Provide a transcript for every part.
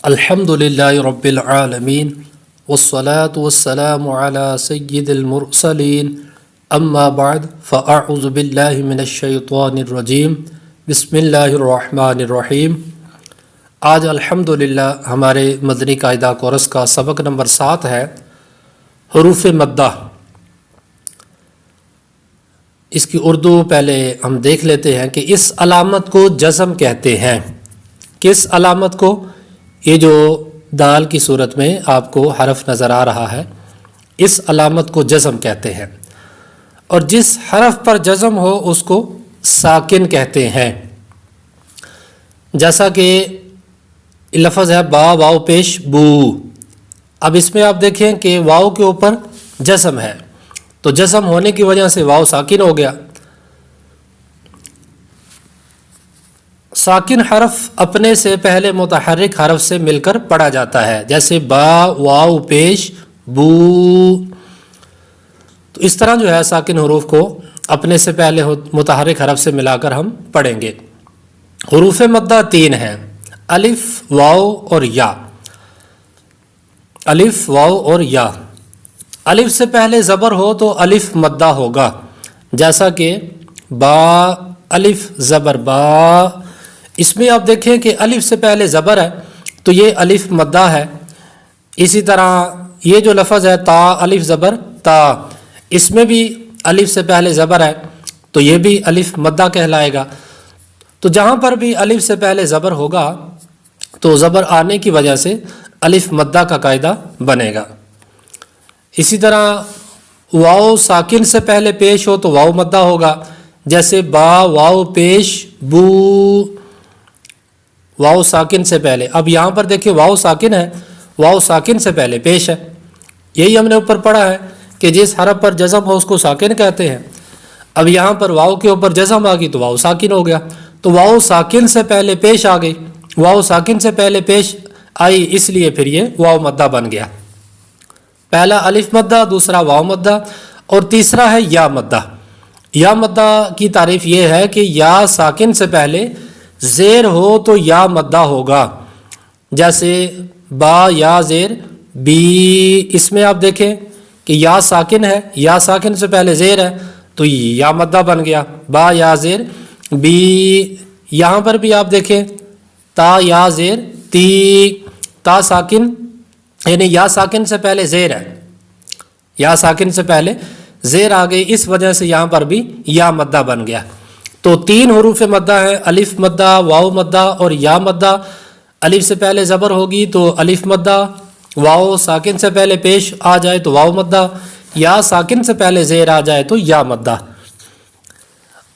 الحمدللہ رب العالمین والصلاة والسلام علی سید المرسلین اما بعد فاعوذ باللہ من الشیطان الرجیم بسم اللہ الرحمن الرحیم۔ آج الحمدللہ ہمارے مدنی قاعدہ کورس کا سبق نمبر 7 ہے حروف مدہ۔ اس کی اردو پہلے ہم دیکھ لیتے ہیں کہ اس علامت کو جزم کہتے ہیں۔ کس علامت کو؟ یہ جو دال کی صورت میں آپ کو حرف نظر آ رہا ہے، اس علامت کو جزم کہتے ہیں، اور جس حرف پر جزم ہو اس کو ساکن کہتے ہیں۔ جیسا کہ لفظ ہے با واو پیش بو، اب اس میں آپ دیکھیں کہ واو کے اوپر جزم ہے، تو جزم ہونے کی وجہ سے واو ساکن ہو گیا۔ ساکن حرف اپنے سے پہلے متحرک حرف سے مل کر پڑھا جاتا ہے، جیسے با واو پیش بو۔ تو اس طرح جو ہے ساکن حروف کو اپنے سے پہلے متحرک حرف سے ملا کر ہم پڑھیں گے۔ حروف مدہ 3 ہیں، الف واو اور یا۔ الف واو اور یا، الف سے پہلے زبر ہو تو الف مدہ ہوگا، جیسا کہ با الف زبر با۔ اس میں آپ دیکھیں کہ الف سے پہلے زبر ہے تو یہ الف مدہ ہے۔ اسی طرح یہ جو لفظ ہے تا الف زبر تا، اس میں بھی الف سے پہلے زبر ہے تو یہ بھی الف مدہ کہلائے گا۔ تو جہاں پر بھی الف سے پہلے زبر ہوگا تو زبر آنے کی وجہ سے الف مدہ کا قاعدہ بنے گا۔ اسی طرح واو ساکن سے پہلے پیش ہو تو واو مدہ ہوگا، جیسے با واو پیش بو، واو ساکن سے پہلے۔ اب یہاں پر دیکھیں واو ساکن ہے، واو ساکن سے پہلے پیش ہے، یہی ہم نے اوپر پڑھا ہے کہ جس حرف پر جزم ہو اس کو ساکن کہتے ہیں۔ اب یہاں پر واو کے اوپر جزم آ گئی تو واو ساکن ہو گیا، تو واو ساکن سے پہلے پیش آ گئی، واو ساکن سے پہلے پیش آئی، اس لیے پھر یہ واو مدہ بن گیا۔ پہلا الف مدہ، دوسرا واو مدہ، اور تیسرا ہے یا مدہ۔ یا مدہ کی تعریف یہ ہے کہ یا ساکن سے پہلے زیر ہو تو یا مدہ ہوگا، جیسے با یا زیر بی۔ اس میں آپ دیکھیں کہ یا ساکن ہے، یا ساکن سے پہلے زیر ہے تو یا مدہ بن گیا، با یا زیر بی۔ یہاں پر بھی آپ دیکھیں تا یا زیر تی، تا ساکن یعنی یا ساکن سے پہلے زیر ہے، یا ساکن سے پہلے زیر آ گئی، اس وجہ سے یہاں پر بھی یا مدہ بن گیا۔ تو 3 حروف مدہ ہیں، الف مدہ، واو مدہ اور یا مدہ۔ الف سے پہلے زبر ہوگی تو الف مدہ، واو ساکن سے پہلے پیش آ جائے تو واو مدہ، یا ساکن سے پہلے زیر آ جائے تو یا مدہ۔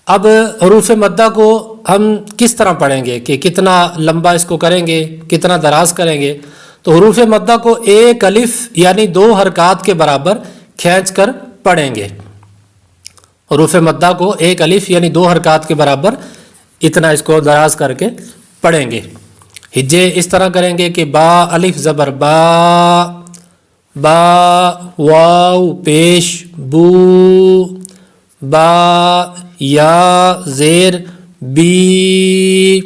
اب حروف مدہ کو ہم کس طرح پڑھیں گے کہ کتنا لمبا اس کو کریں گے، کتنا دراز کریں گے؟ تو حروف مدہ کو ایک الف یعنی 2 حرکات کے برابر کھینچ کر پڑھیں گے۔ حروف مدہ کو ایک الف یعنی 2 حرکات کے برابر اتنا اس کو دراز کر کے پڑھیں گے۔ ہجے اس طرح کریں گے کہ با الف زبر با، با واو پیش بو، با یا زیر بی،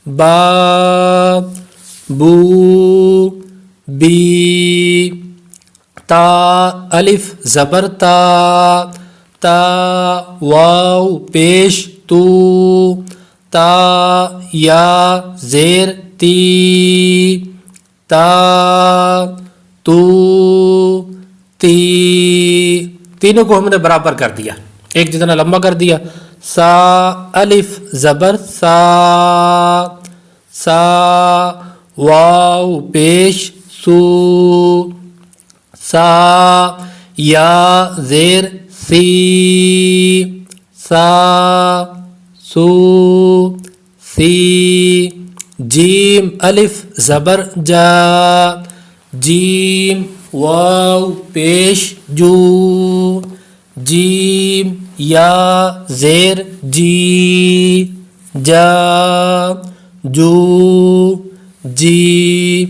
با بو بی، تا الف زبر تا، تا واو پیش تو، تا یا زیر تی، تا تو تی۔ تینوں کو ہم نے برابر کر دیا، ایک جتنا لمبا کر دیا۔ سا الف زبر سا، سا واو پیش سو، سا یا زیر سی، سا سو سی۔ جیم الف زبر جا، جیم واو پیش جو، جیم یا زیر جی، جا جو جی۔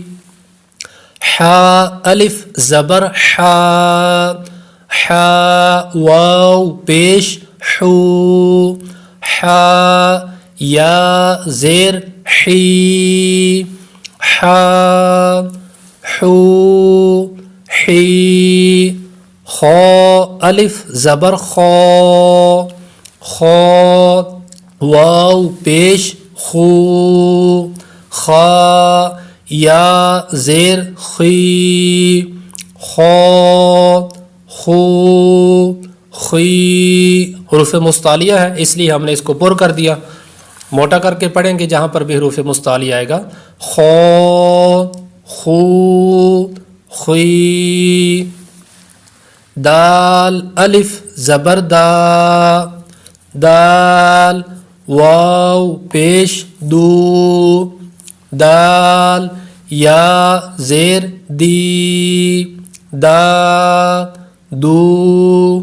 حا الف زبر حا، حا واو پیش حو، حا یا زیر حی، حا حو حی خا الف زبر خا خا واو پیش خو خا یا زیر خی خا خو خی حروف مستعلیہ ہے اس لیے ہم نے اس کو پر کر دیا. موٹا کر کے پڑھیں گے جہاں پر بھی حروف مستعلیہ آئے گا. خو خو خی دال الف زبر دا دال واو پیش دو دال یا زیر دی دا دو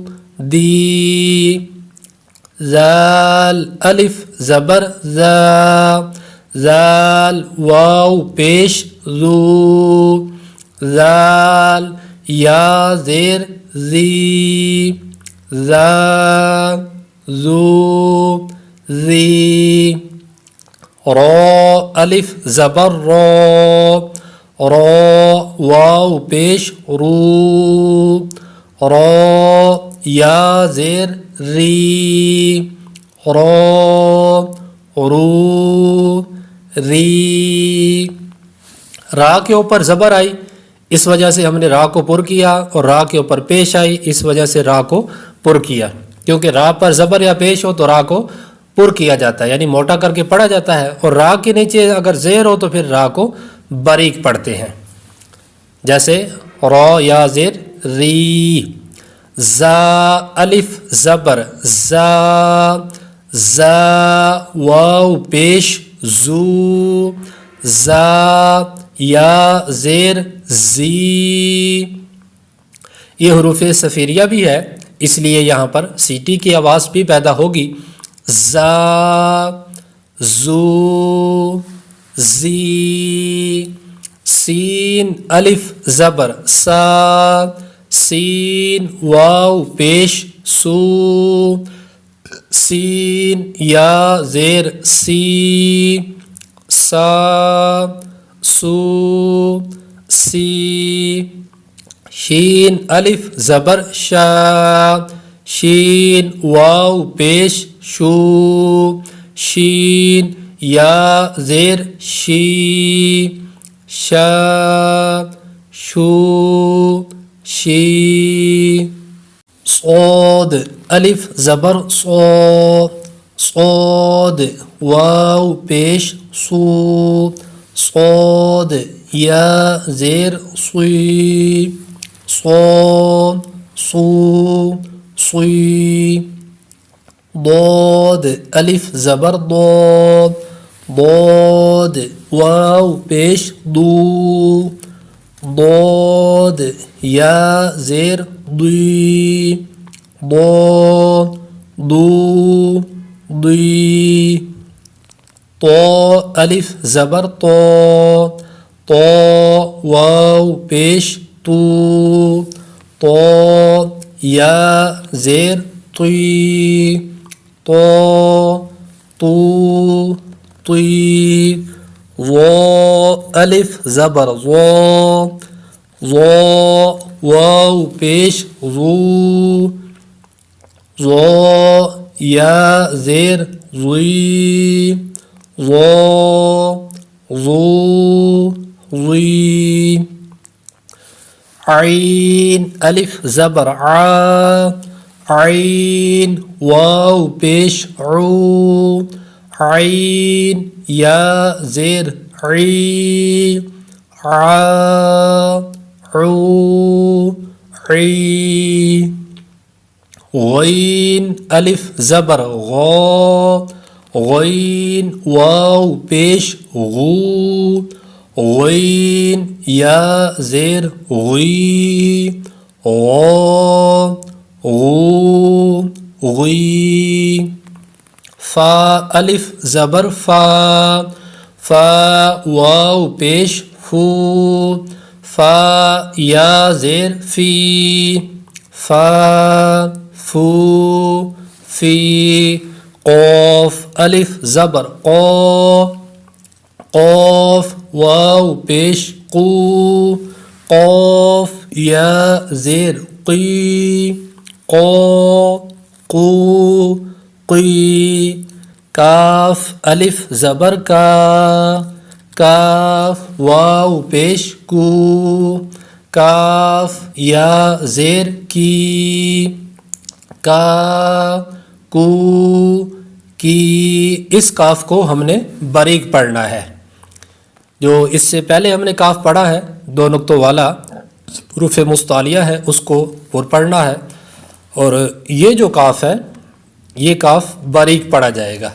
دی زال الف زبر زا زال واو پیش زو زال یا زیر زی زا زو زی را الف زبر را را واو پیش رو را یا زیر ری را رو ری. را کے اوپر زبر آئی اس وجہ سے ہم نے را کو پر کیا اور را کے اوپر پیش آئی اس وجہ سے را کو پر کیا. کیونکہ را پر زبر یا پیش ہو تو را کو پر کیا جاتا ہے یعنی موٹا کر کے پڑھا جاتا ہے. اور را کے نیچے اگر زیر ہو تو پھر را کو باریک پڑھتے ہیں جیسے را یا زیر ری. زا الف زبر زا زا واو پیش زو زا یا زیر زی. یہ حروف صفیریہ بھی ہے اس لیے یہاں پر سیٹی کی آواز بھی پیدا ہوگی. زا زو زی. سین الف زبر سا سین واو پیش سو سین یا زیر سی سا سو سی. شین الف زبر شا شین واو پیش شو شین یا زیر شی شا شو شی. صاد الف زبر صاد صاد واو پیش صو صاد یا زیر صی صاد صو صی. ضاد الف زبر ضاد ضاد واو پیش دو ضاد یا زیر ضی ضاد دو ضی. طا الف زبر طا طا واو پیش تو طا یا زیر طی طا تو طی. ظا الف زبر ظا ظا واو پیش ظو ظا یا زیر ظی ظا ظو ظی. عین الف زبر عا عین واو پیش عو عین یا زیر عی عا عو عی. غین الف زبر غا غین واو پیش غو غین یا زیر غی غا غو غی. فا الف زبر فا فا واو پیش فو فا یا زیر فی فا فو فی. قاف الف زبر قا قاف واو پیش قو قاف یا زیر قی قو قو قی کاف الف زبر کا کاف واو پیش کو کاف یا زیر کی کا کو کی اس کاف کو ہم نے باریک پڑھنا ہے. جو اس سے پہلے ہم نے کاف پڑھا ہے 2 نقطوں والا حروف مستعلیہ ہے اس کو پر پڑھنا ہے. اور یہ جو کاف ہے یہ کاف باریک پڑھا جائے گا.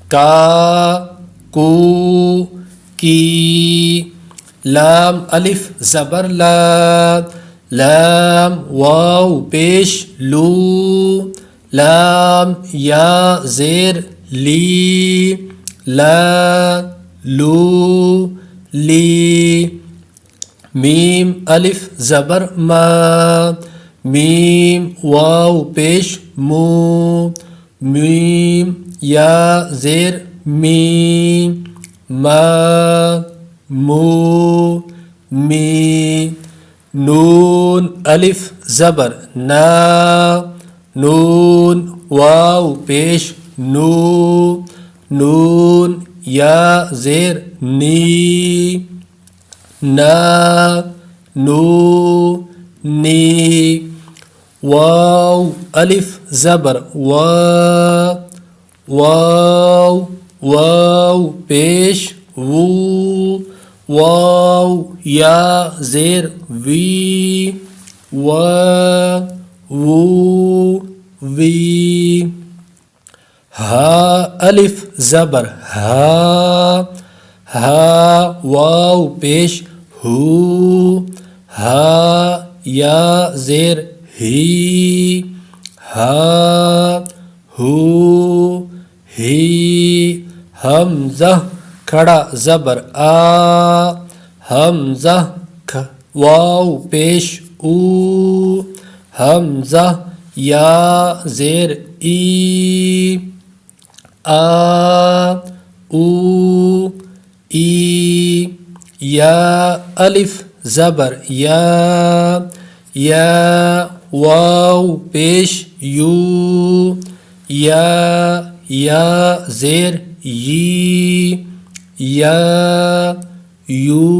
کا کو کی لام الف زبر لا لام واو پیش لو لام یا زیر لی لا لو لی میم الف زبر ما میم واو پیش مو میم یا زیر می ما مو می نون الف زبر نا نون واو پیش نو نون یا زیر نی نا نو نی واو الف زبر وا واو واو پیش وو واو یا زیر وی و وو وی ہا الف زبر ہا ہا واو پیش ہو ہا یا زیر ہی ہا ہو ہی حمزہ کھڑا زبر آ حمزہ واو پیش او حمزہ یا زیر ای آ او ای یا الف زبر یا واو پیش یو یا زیر یی یا یو